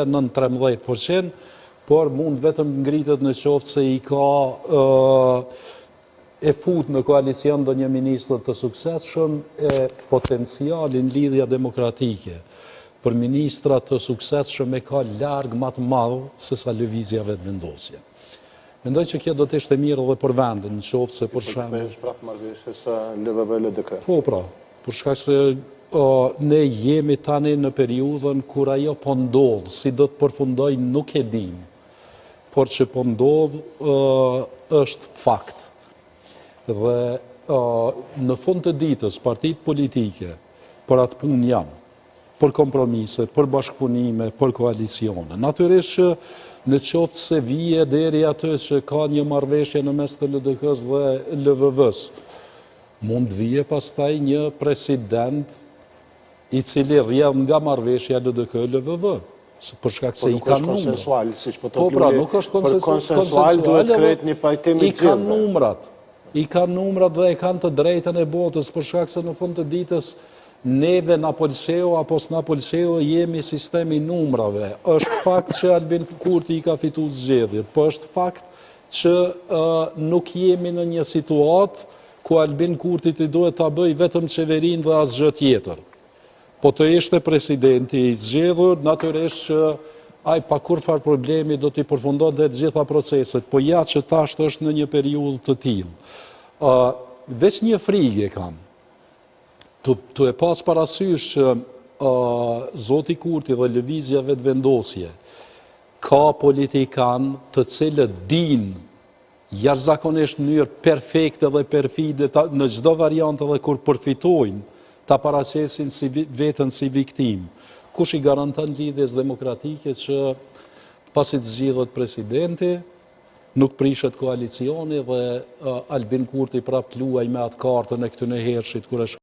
në 13%, por mund vetëm ngritet në qoftë se i ka e fut në koalicion do një ministër të suksesshëm e potencialin lidhja demokratike për ministra të suksesshëm e ka larg më të madh se sa lëvizja vetëvendosje. Mendoj që kjo do të ishte mirë edhe për vendin, në qoftë se për shembull prapë marrëveshje sa LVV-LDK. Po pra, për shkak se ne jemi tani në periudhën kur ajo po ndodh, si do të përfundoj nuk e dim, por që po ndodh është fakt. Dhe në fund të ditës, partitë politike për atë punë janë, për kompromise, për bashkëpunime, për koalicione. Natyrisht që në qoftë se vije deri aty që ka një marrëveshje në mes të LDK-s dhe LVV-s, mund vije pastaj një president i cili rrjedh nga marrëveshja LDK-LVV. Për shkak se i kanë numrat. Konsensual, siç po Po pra, nuk është konsensual, duhet krejt një pajtim i i kanë numrat. I kanë numrat dhe e kanë të drejtën e botës, për shkak se në fund të ditës neve na pëlqeu apo s'na pëlqeu jemi sistemi numrave. Është fakt që Albin Kurti i ka fituar zgjedhjet, po është fakt që nuk jemi në një situatë ku Albin Kurti i duhet ta bëj vetëm qeverinë dhe asgjë tjetër. Po të ishte presidenti i zgjedhur, natyrisht që ai pa kurfar problemi do t'i përfundonte të gjitha proceset, po ja që tash është në një periudhë të tillë. Veç një frikë kam. Tu e pas parasysh që Zoti Kurti dhe lëvizja vetëvendosje ka politikan të cilët din jashtëzakonisht në mënyrë perfekte dhe perfide në çdo variantë dhe kur përfitojnë ta paraqesin veten si viktim. Kush i garanton lidhjes demokratike që pasi të zgjidhet presidenti, nuk prishet koalicioni dhe Albin Kurti prap luaj me atë kartën e këtyre hershit kur